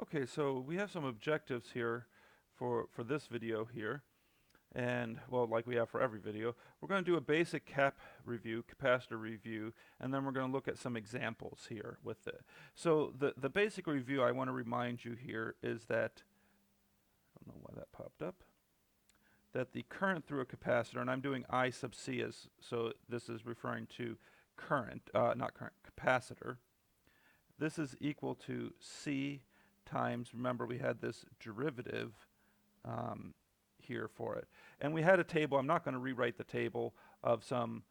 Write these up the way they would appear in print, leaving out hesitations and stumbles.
Okay, so we have some objectives here for this video here. And, well, like we have for every video, we're going to do a basic capacitor review, and then we're going to look at some examples here with it. So the basic review I want to remind you here is that, I don't know why that popped up, that the current through a capacitor, and I'm doing I sub C as, so this is referring to current, not current, capacitor. This is equal to C times, remember we had this derivative here for it. And we had a table, I'm not going to rewrite the table, of some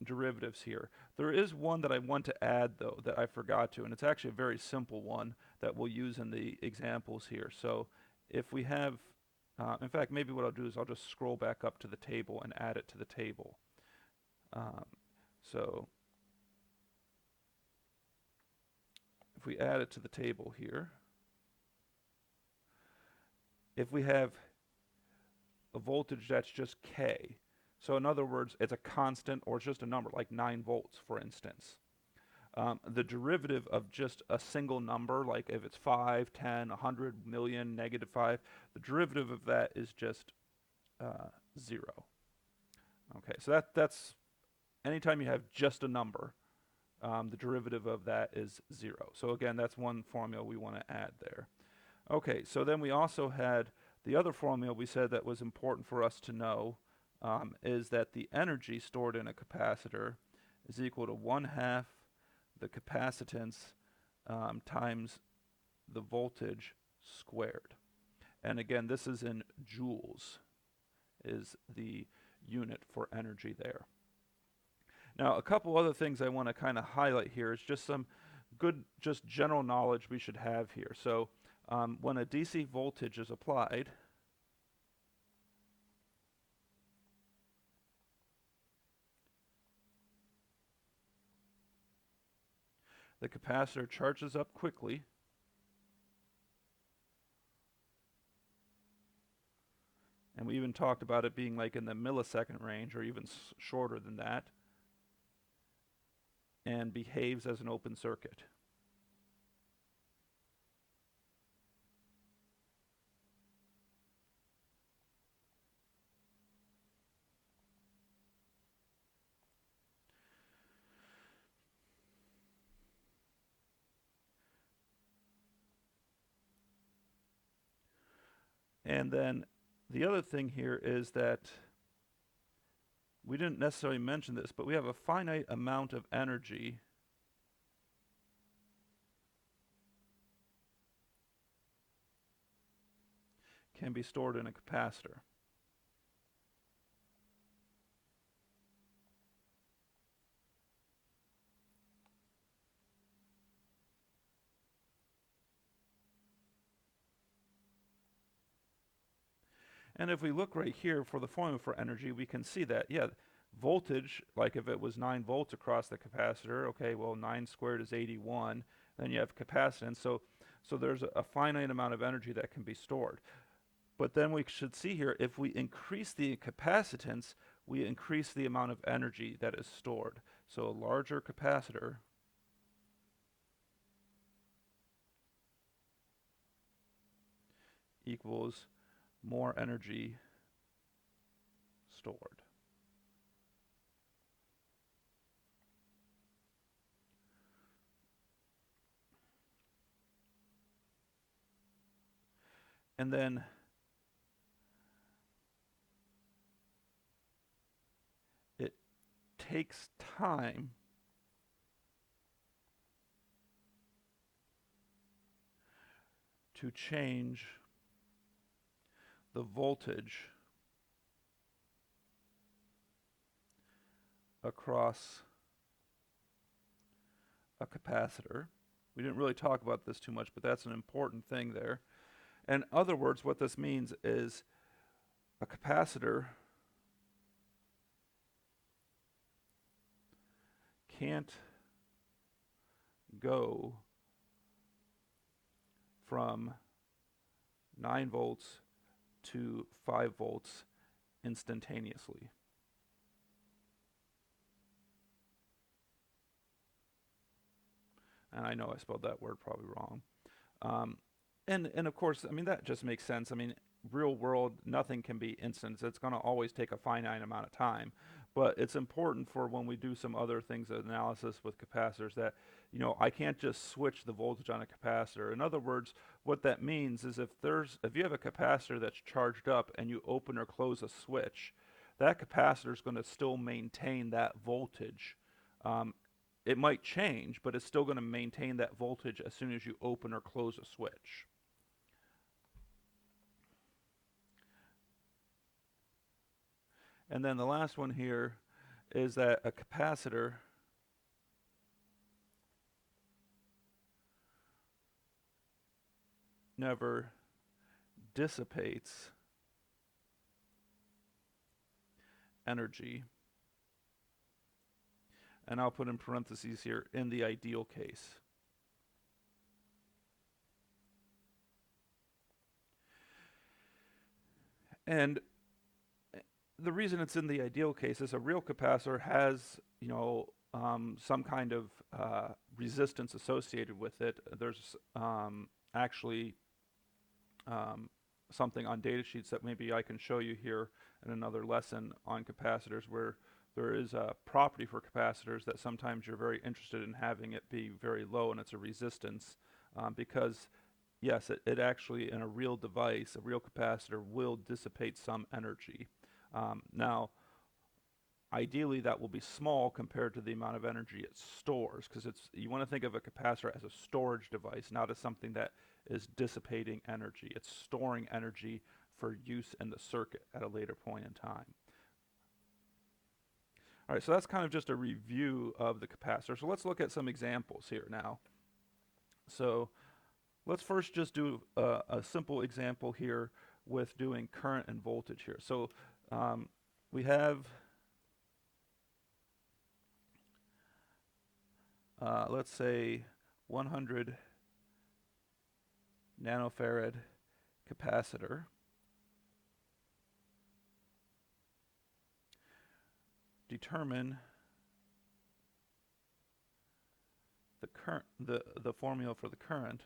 derivatives here. There is one that I want to add though that I forgot to, and it's actually a very simple one that we'll use in the examples here. So if we have, in fact maybe what I'll do is I'll just scroll back up to the table and add it to the table. So if we add it to the table here, if we have a voltage that's just K, so in other words, it's a constant or it's just a number, like 9 volts, for instance. The derivative of just a single number, like if it's 5, 10, 100, million, -5, the derivative of that is just 0. Okay, so that's anytime you have just a number, the derivative of that is 0. So again, that's one formula we want to add there. Okay, so then we also had the other formula we said that was important for us to know, is that the energy stored in a capacitor is equal to 1/2 the capacitance times the voltage squared. And again, this is in joules, is the unit for energy there. Now, a couple other things I want to kind of highlight here is just some good, just general knowledge we should have here. So when a DC voltage is applied, the capacitor charges up quickly, and we even talked about it being like in the millisecond range or even shorter than that, and behaves as an open circuit. And then the other thing here is that we didn't necessarily mention this, but we have a finite amount of energy can be stored in a capacitor. And if we look right here for the formula for energy, we can see that, yeah, voltage, like if it was 9 volts across the capacitor, okay, well 9 squared is 81, then you have capacitance, so there's a finite amount of energy that can be stored. But then we should see here, if we increase the capacitance, we increase the amount of energy that is stored. So a larger capacitor equals more energy stored. And then it takes time to change the voltage across a capacitor. We didn't really talk about this too much, but that's an important thing there. In other words, what this means is a capacitor can't go from 9 volts to 5 volts instantaneously. And I know I spelled that word probably wrong. And of course, I mean, that just makes sense. I mean, real world, nothing can be instant. It's going to always take a finite amount of time. But it's important for when we do some other things, analysis with capacitors, that, you know, I can't just switch the voltage on a capacitor. In other words, what that means is if you have a capacitor that's charged up and you open or close a switch, that capacitor is going to still maintain that voltage. It might change, but it's still going to maintain that voltage as soon as you open or close a switch. And then the last one here is that a capacitor never dissipates energy. And I'll put in parentheses here, in the ideal case. And the reason it's in the ideal case is a real capacitor has, you know, some kind of resistance associated with it. There's actually something on data sheets that maybe I can show you here in another lesson on capacitors, where there is a property for capacitors that sometimes you're very interested in having it be very low, and it's a resistance, because yes, it actually, in a real device, a real capacitor will dissipate some energy. Now, ideally that will be small compared to the amount of energy it stores, because you want to think of a capacitor as a storage device, not as something that is dissipating energy. It's storing energy for use in the circuit at a later point in time. All right, so that's kind of just a review of the capacitor. So let's look at some examples here now. So let's first just do a simple example here with doing current and voltage here. So we have, let's say, 100 nanofarad capacitor. Determine the current, the formula for the current.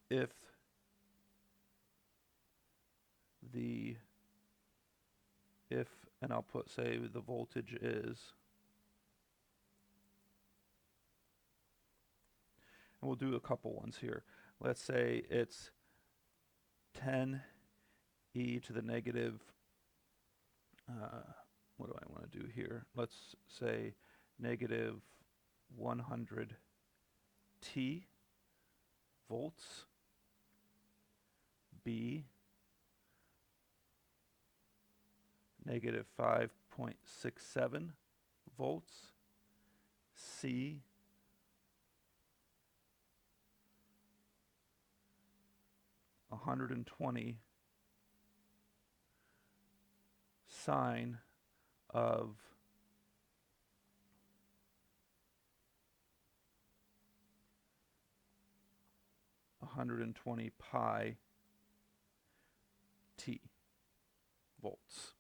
If and I'll put, say, the voltage is, and we'll do a couple ones here. Let's say it's 10 e to the negative, what do I want to do here? Let's say negative 100 t volts. B, negative 5.67 volts. C, (120) sine of 120 pi t volts.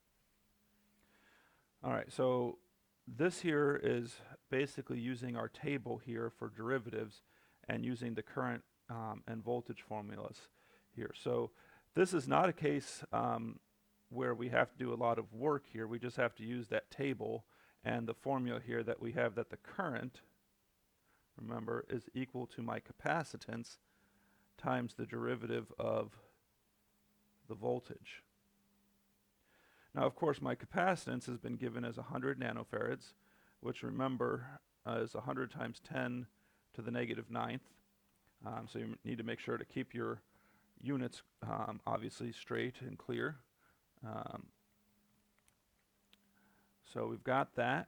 All right, so this here is basically using our table here for derivatives and using the current and voltage formulas here. So this is not a case where we have to do a lot of work here. We just have to use that table and the formula here that we have, that the current, remember, is equal to my capacitance times the derivative of the voltage. Now, of course, my capacitance has been given as 100 nanofarads, which, remember, is 100 times 10 to the negative 9th. So you need to make sure to keep your units obviously straight and clear. So we've got that.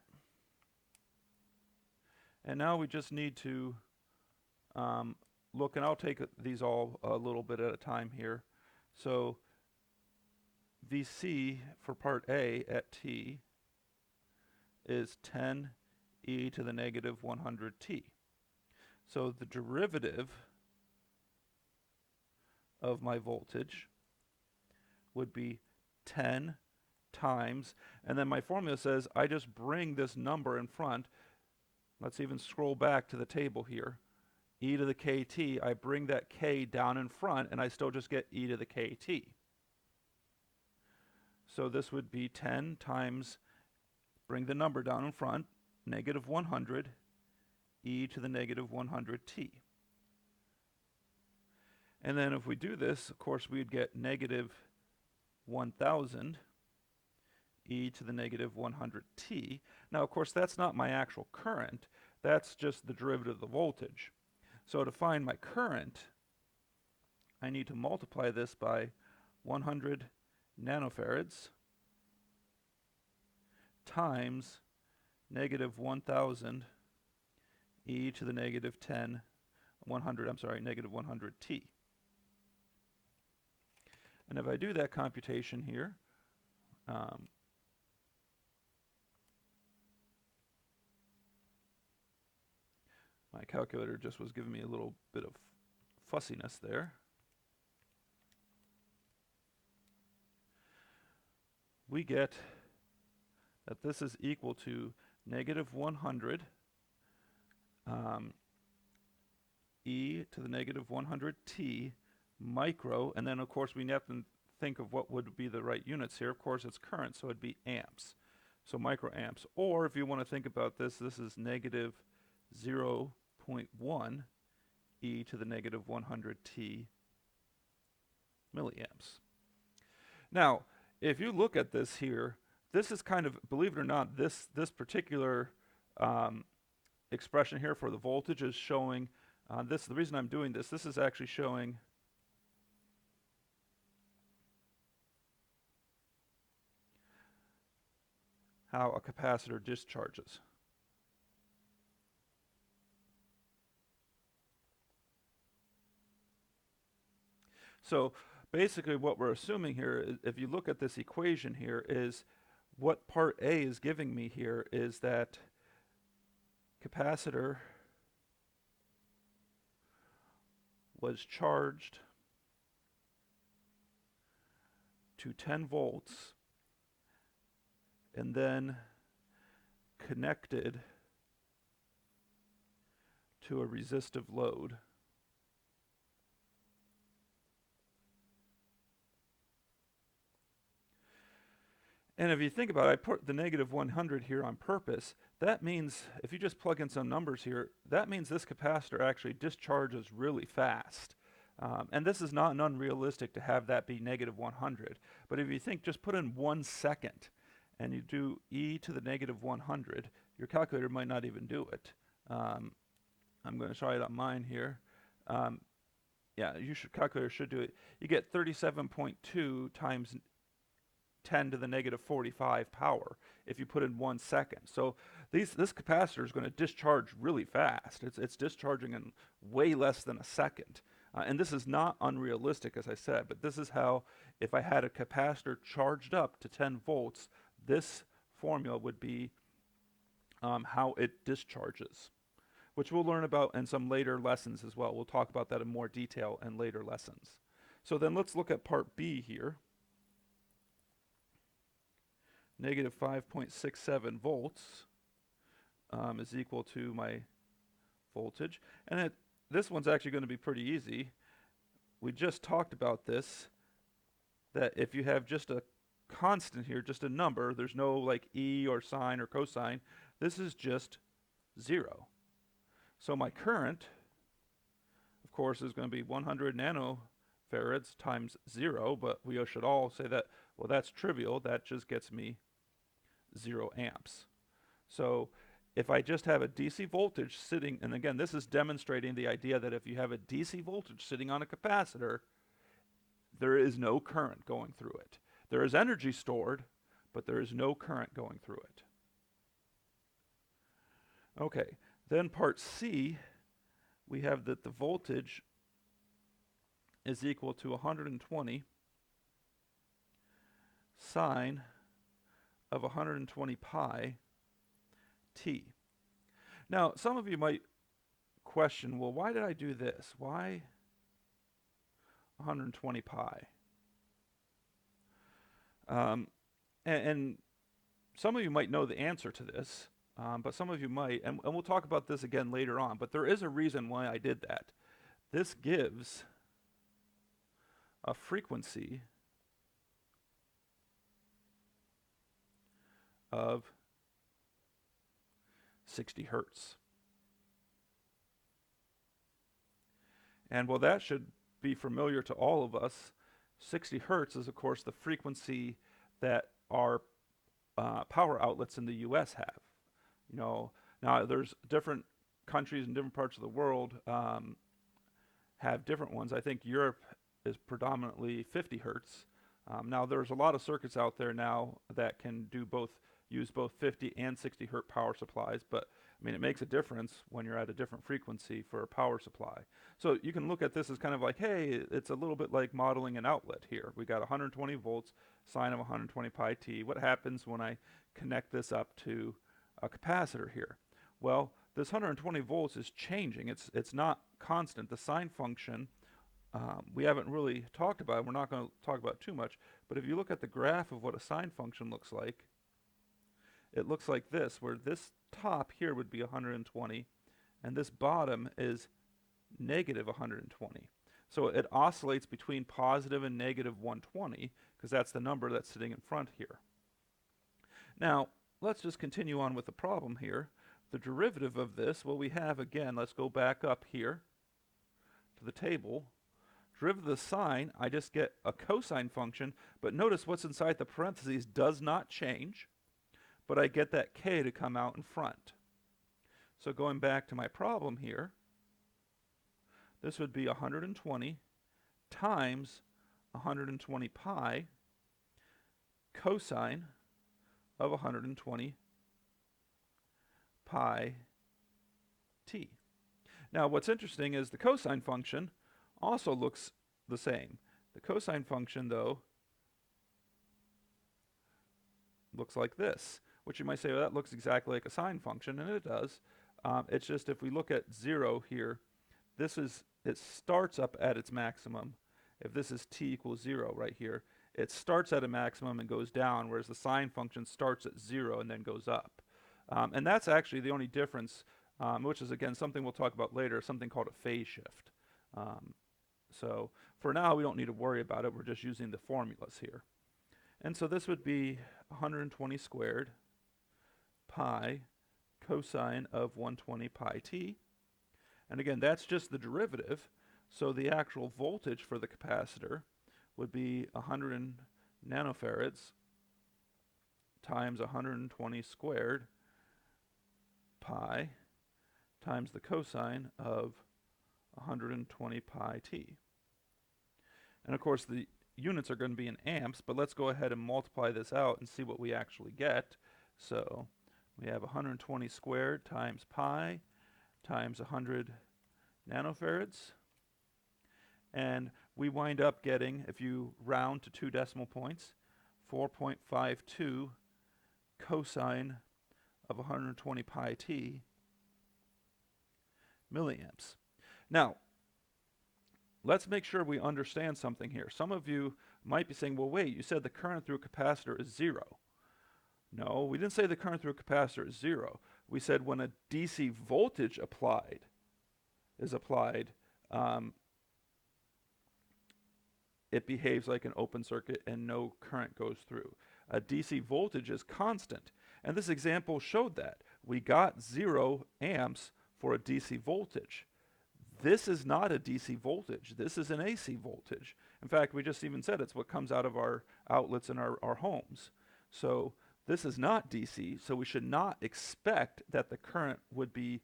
And now we just need to look, and I'll take these all a little bit at a time here. So VC for part A at t is 10 e to the negative 100 t. So the derivative of my voltage would be 10 times, and then my formula says I just bring this number in front. Let's even scroll back to the table here. E to the kt, I bring that k down in front, and I still just get e to the kt. So this would be 10 times, bring the number down in front, negative 100, e to the negative 100t. And then if we do this, of course, we'd get negative 1000 e to the negative 100t. Now, of course, that's not my actual current. That's just the derivative of the voltage. So to find my current, I need to multiply this by 100 nanofarads times negative 1000 e to the negative 100t. And if I do that computation here, my calculator just was giving me a little bit of fussiness there. We get that this is equal to negative 100 e to the negative 100t micro, and then of course we have to think of what would be the right units here. Of course it's current, so it'd be amps. So microamps. Or if you want to think about this, this is negative 0.1 e to the negative 100t milliamps. Now, if you look at this here, this is kind of, believe it or not, this particular expression here for the voltage is showing, the reason I'm doing this is actually showing how a capacitor discharges. So basically what we're assuming here is, if you look at this equation here, is what part A is giving me here is that capacitor was charged to 10 volts and then connected to a resistive load. And if you think about it, I put the negative 100 here on purpose. That means, if you just plug in some numbers here, that means this capacitor actually discharges really fast. And this is not unrealistic to have that be negative 100. But if you think, just put in 1 second, and you do e to the negative 100, your calculator might not even do it. I'm going to try it on mine here. Yeah, calculator should do it. You get 37.2 times 10 to the negative 45 power if you put in 1 second. So this capacitor is going to discharge really fast. It's discharging in way less than a second. And this is not unrealistic, as I said, but this is how, if I had a capacitor charged up to 10 volts, this formula would be how it discharges, which we'll learn about in some later lessons as well. We'll talk about that in more detail in later lessons. So then let's look at part B here. Negative 5.67 volts is equal to my voltage. And this one's actually going to be pretty easy. We just talked about this, that if you have just a constant here, just a number, there's no like e or sine or cosine, this is just 0. So my current, of course, is going to be 100 nanofarads times 0, but we should all say that, well, that's trivial. That just gets me 0 amps. So if I just have a DC voltage sitting, and again, this is demonstrating the idea that if you have a DC voltage sitting on a capacitor, there is no current going through it. There is energy stored, but there is no current going through it. Okay, then part C, we have that the voltage is equal to 120 sine of 120 pi t. Now, some of you might question, well, why did I do this? Why 120 pi. And some of you might know the answer to this, but some of you might, and we'll talk about this again later on, but there is a reason why I did that. This gives a frequency of 60 hertz. And while that should be familiar to all of us, 60 hertz is, of course, the frequency that our power outlets in the U.S. have. You know, now there's different countries in different parts of the world have different ones. I think Europe is predominantly 50 hertz. Now there's a lot of circuits out there now that can do both, use both 50 and 60 hertz power supplies, but I mean, it makes a difference when you're at a different frequency for a power supply. So you can look at this as kind of like, hey, it's a little bit like modeling an outlet here. We got 120 volts, sine of 120 pi t. What happens when I connect this up to a capacitor here? Well, this 120 volts is changing. It's not constant. The sine function, we haven't really talked about it. We're not going to talk about it too much, but if you look at the graph of what a sine function looks like, it looks like this, where this top here would be 120, and this bottom is negative 120. So it oscillates between positive and negative 120, because that's the number that's sitting in front here. Now, let's just continue on with the problem here. The derivative of this, well, we have, again, let's go back up here to the table. Derivative of the sine, I just get a cosine function, but notice what's inside the parentheses does not change, but I get that k to come out in front. So going back to my problem here, this would be 120 times 120 pi cosine of 120 pi t. Now what's interesting is the cosine function also looks the same. The cosine function, though, looks like this, which you might say, well, that looks exactly like a sine function, and it does. It's just if we look at 0 here, it starts up at its maximum. If this is t equals 0 right here, it starts at a maximum and goes down, whereas the sine function starts at 0 and then goes up. And that's actually the only difference, which is, again, something we'll talk about later, something called a phase shift. So for now, we don't need to worry about it. We're just using the formulas here. And so this would be 120 squared pi cosine of 120 pi t. And again, that's just the derivative. So the actual voltage for the capacitor would be 100 nanofarads times 120 squared pi times the cosine of 120 pi t. And of course the units are going to be in amps, but let's go ahead and multiply this out and see what we actually get. So we have 120 squared times pi times 100 nanofarads. And we wind up getting, if you round to 2 decimal points, 4.52 cosine of 120 pi t milliamps. Now, let's make sure we understand something here. Some of you might be saying, well, wait, you said the current through a capacitor is 0. No, we didn't say the current through a capacitor is 0. We said when a DC voltage is applied, it behaves like an open circuit and no current goes through. A DC voltage is constant, and this example showed that. We got 0 amps for a DC voltage. This is not a DC voltage. This is an AC voltage. In fact, we just even said it's what comes out of our outlets in our homes. So this is not DC, so we should not expect that the current would be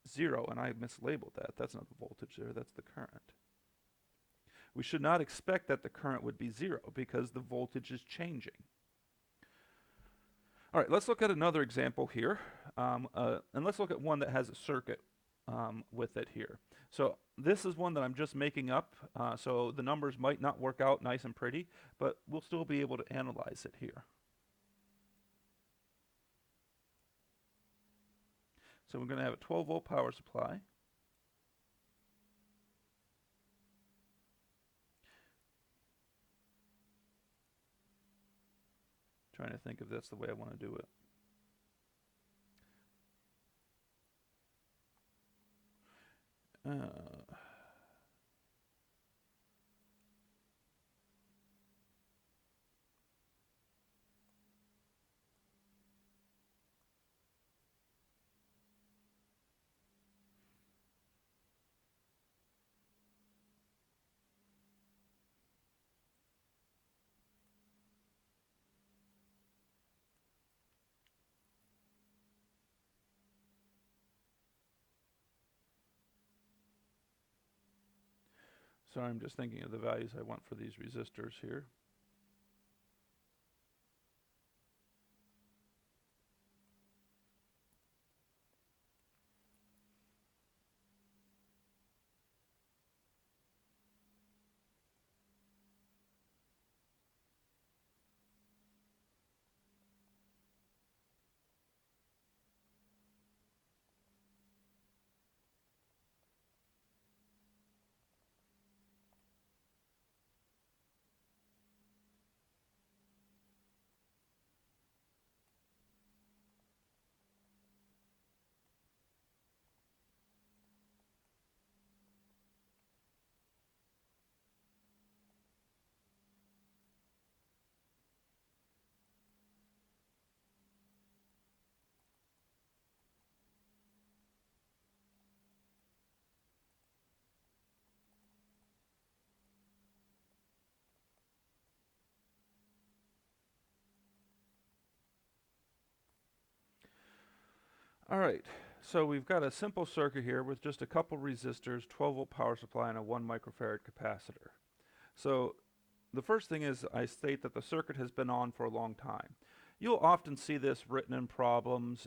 0. And I mislabeled that. That's not the voltage there, that's the current. We should not expect that the current would be 0 because the voltage is changing. All right, let's look at another example here. And let's look at one that has a circuit with it here. So this is one that I'm just making up, so the numbers might not work out nice and pretty, but we'll still be able to analyze it here. So we're going to have a 12-volt power supply. Trying to think if that's the way I want to do it. So I'm just thinking of the values I want for these resistors here. All right, so we've got a simple circuit here with just a couple resistors, 12-volt power supply, and a 1 microfarad capacitor. So the first thing is I state that the circuit has been on for a long time. You'll often see this written in problems.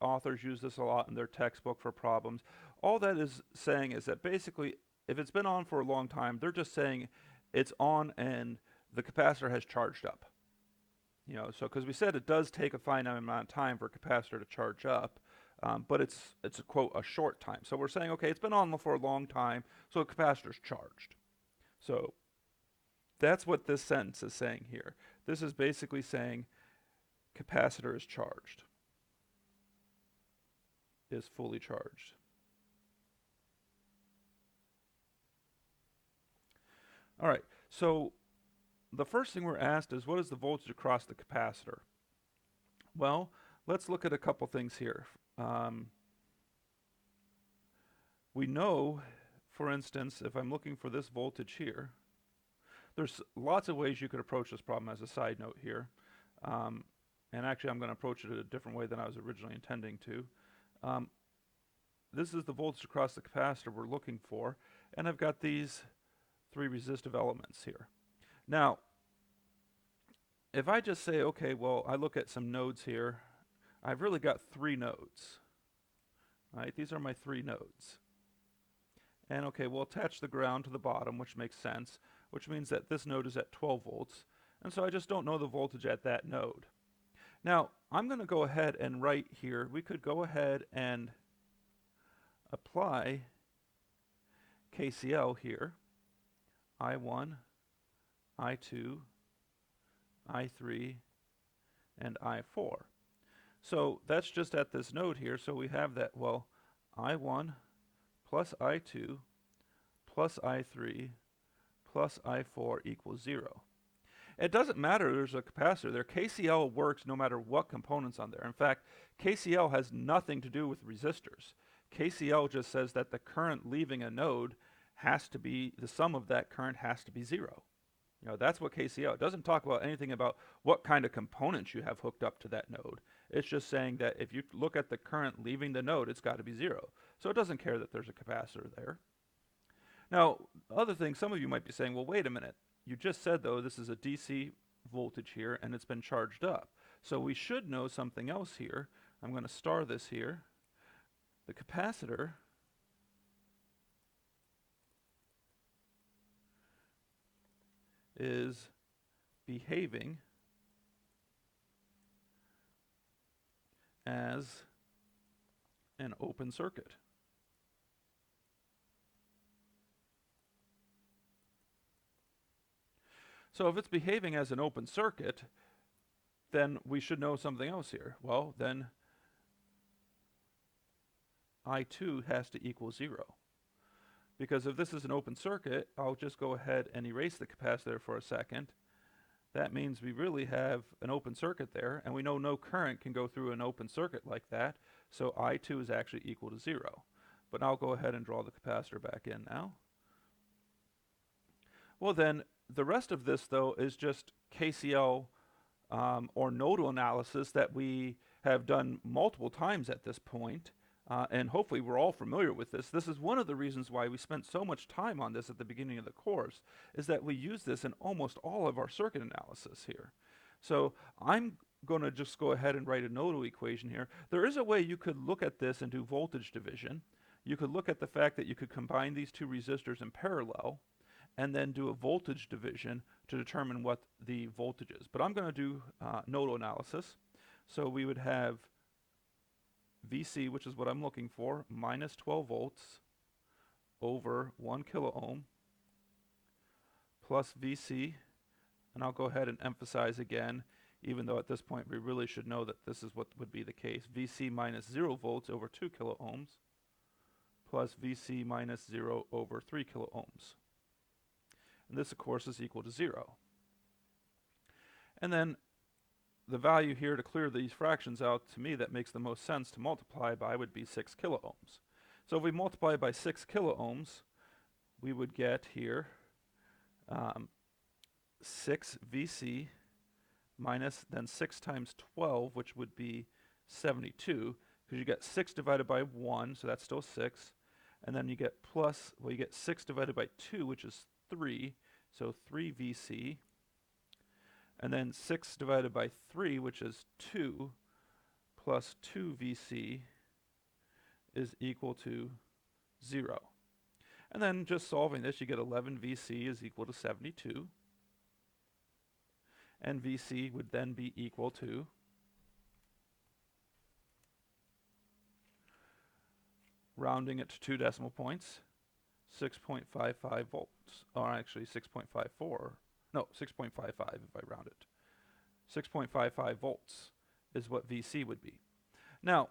Authors use this a lot in their textbook for problems. All that is saying is that basically, if it's been on for a long time, they're just saying it's on and the capacitor has charged up. You know, so because we said it does take a finite amount of time for a capacitor to charge up, but it's a quote a short time. So we're saying, okay, it's been on for a long time, so the capacitor's charged. So that's what this sentence is saying here. This is basically saying capacitor is charged, is fully charged. All right, so the first thing we're asked is, what is the voltage across the capacitor? Well, let's look at a couple things here. We know, for instance, if I'm looking for this voltage here, there's lots of ways you could approach this problem as a side note here. And actually, I'm going to approach it a different way than I was originally intending to. This is the voltage across the capacitor we're looking for, and I've got these 3 resistive elements here. Now, if I just say, okay, well, I look at some nodes here, I've really got 3 nodes. Right? These are my 3 nodes. And okay, we'll attach the ground to the bottom, which makes sense, which means that this node is at 12 volts. And so I just don't know the voltage at that node. Now, I'm going to go ahead and write here, we could go ahead and apply KCL here, I1, I2, I3, and I4. So that's just at this node here, so we have that, well, I1 plus I2 plus I3 plus I4 equals 0. It doesn't matter there's a capacitor there. KCL works no matter what component's on there. In fact, KCL has nothing to do with resistors. KCL just says that the current leaving a node has to be, the sum of that current has to be 0. You know, that's what KCL, it doesn't talk about anything about what kind of components you have hooked up to that node. It's just saying that if you look at the current leaving the node, it's got to be 0. So it doesn't care that there's a capacitor there. Now, other thing, some of you might be saying, well, wait a minute. You just said, though, this is a DC voltage here, and it's been charged up. So we should know something else here. I'm going to star this here. The capacitor is behaving as an open circuit. So if it's behaving as an open circuit, then we should know something else here. Well, then I2 has to equal 0. Because if this is an open circuit, I'll just go ahead and erase the capacitor for a second. That means we really have an open circuit there, and we know no current can go through an open circuit like that, so I2 is actually equal to 0. But I'll go ahead and draw the capacitor back in now. Well then, the rest of this though is just KCL or nodal analysis that we have done multiple times at this point, and hopefully we're all familiar with this. This is one of the reasons why we spent so much time on this at the beginning of the course, is that we use this in almost all of our circuit analysis here. So I'm going to just go ahead and write a nodal equation here. There is a way you could look at this and do voltage division. You could look at the fact that you could combine these two resistors in parallel and then do a voltage division to determine what the voltage is. But I'm going to do nodal analysis. So we would have VC, which is what I'm looking for, minus 12 volts over 1 kilo ohm plus VC, and I'll go ahead and emphasize again, even though at this point we really should know that this is what would be the case, VC minus 0 volts over 2 kilo ohms plus VC minus 0 over 3 kilo ohms. And this, of course, is equal to 0. And then the value here to clear these fractions out, to me, that makes the most sense to multiply by would be 6 kilo ohms. So if we multiply by 6 kilo ohms, we would get here 6 VC minus then 6 times 12, which would be 72, because you get 6 divided by 1, so that's still 6. And then you get plus, well, you get 6 divided by 2, which is 3, so 3 VC. And then 6 divided by 3, which is 2, plus 2 VC is equal to 0. And then just solving this, you get 11 VC is equal to 72. And VC would then be equal to rounding it to 2 decimal points, 6.55 volts, or actually 6.54. No, 6.55 if I round it. 6.55 volts is what VC would be. Now,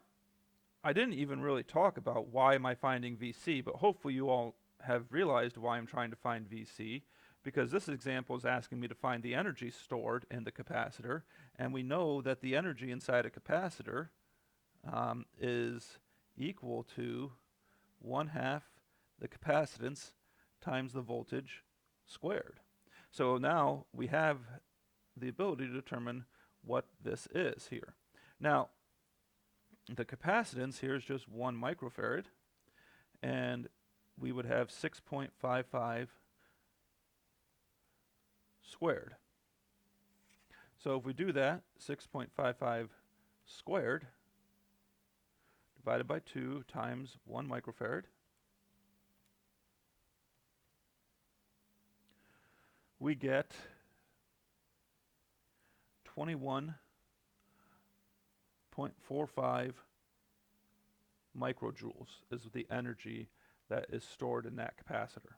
I didn't even really talk about why am I finding VC, but hopefully you all have realized why I'm trying to find VC, because this example is asking me to find the energy stored in the capacitor, and we know that the energy inside a capacitor is equal to 1/2 the capacitance times the voltage squared. So now we have the ability to determine what this is here. Now, the capacitance here is just 1 microfarad, and we would have 6.55 squared. So if we do that, 6.55 squared divided by 2 times 1 microfarad, we get 21.45 microjoules is the energy that is stored in that capacitor,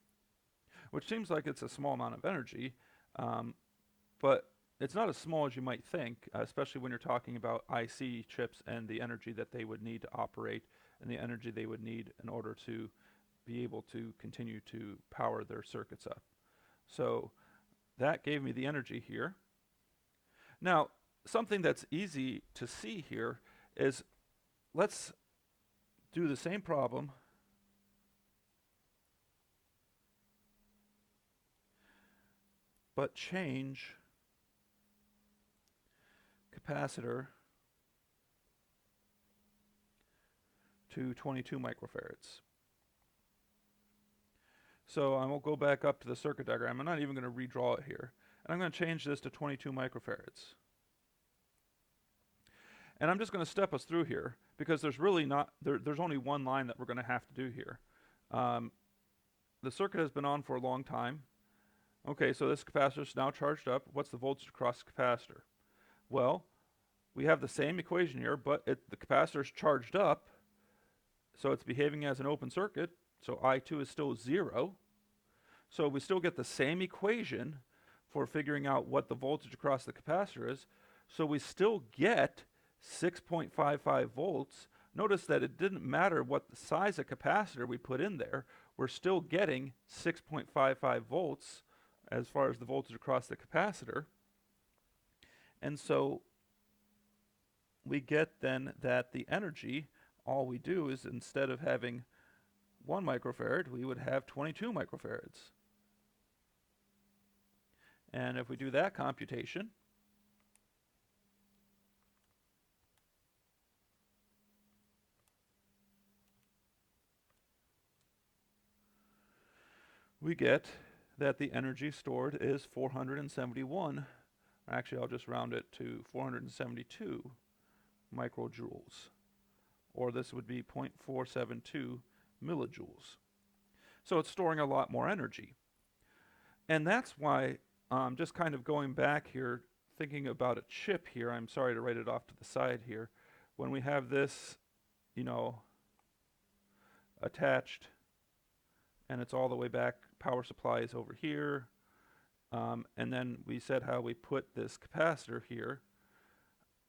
which seems like it's a small amount of energy, but it's not as small as you might think, especially when you're talking about IC chips and the energy that they would need to operate and the energy they would need in order to be able to continue to power their circuits up. So that gave me the energy here. Now, something that's easy to see here is, let's do the same problem but change capacitor to 22 microfarads. So I will go back up to the circuit diagram. I'm not even going to redraw it here. And I'm going to change this to 22 microfarads. And I'm just going to step us through here, because there's really not, there's only one line that we're going to have to do here. The circuit has been on for a long time. Okay, so this capacitor is now charged up. What's the voltage across the capacitor? Well, we have the same equation here, but the capacitor is charged up, so it's behaving as an open circuit, so I2 is still 0. So we still get the same equation for figuring out what the voltage across the capacitor is. So we still get 6.55 volts. Notice that it didn't matter what the size of capacitor we put in there. We're still getting 6.55 volts as far as the voltage across the capacitor. And so we get then that the energy, all we do is instead of having 1 microfarad, we would have 22 microfarads. And if we do that computation, we get that the energy stored is 471. Actually, I'll just round it to 472 microjoules, or this would be 0.472 millijoules. So it's storing a lot more energy. And that's why, just kind of going back here, thinking about a chip here, I'm sorry to write it off to the side here, when we have this, attached, and it's all the way back, power supply is over here, and then we said how we put this capacitor here,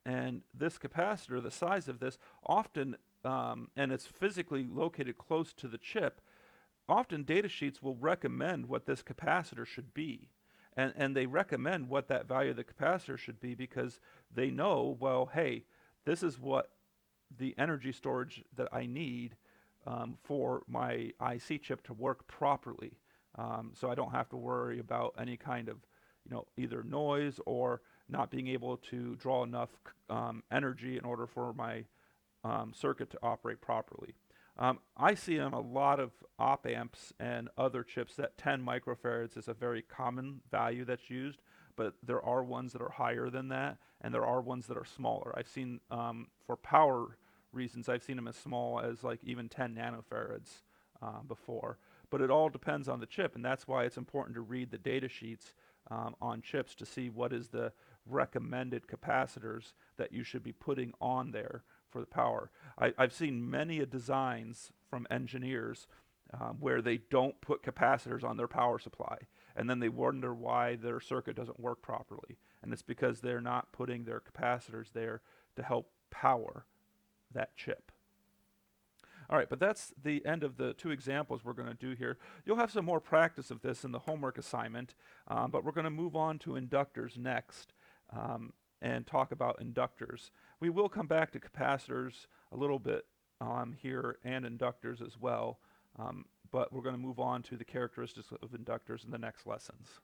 and this capacitor, the size of this, often, and it's physically located close to the chip, often data sheets will recommend what this capacitor should be. And they recommend what that value of the capacitor should be because they know, well, hey, this is what the energy storage that I need for my IC chip to work properly. So I don't have to worry about any kind of, either noise or not being able to draw enough energy in order for my circuit to operate properly. I see on a lot of op amps and other chips that 10 microfarads is a very common value that's used, but there are ones that are higher than that, and there are ones that are smaller. I've seen, for power reasons, I've seen them as small as like even 10 nanofarads before. But it all depends on the chip, and that's why it's important to read the data sheets on chips to see what is the recommended capacitors that you should be putting on there for the power. I've seen many designs from engineers where they don't put capacitors on their power supply, and then they wonder why their circuit doesn't work properly. And it's because they're not putting their capacitors there to help power that chip. All right, but that's the end of the 2 examples we're going to do here. You'll have some more practice of this in the homework assignment, but we're going to move on to inductors next. And talk about inductors. We will come back to capacitors a little bit here and inductors as well, but we're going to move on to the characteristics of inductors in the next lessons.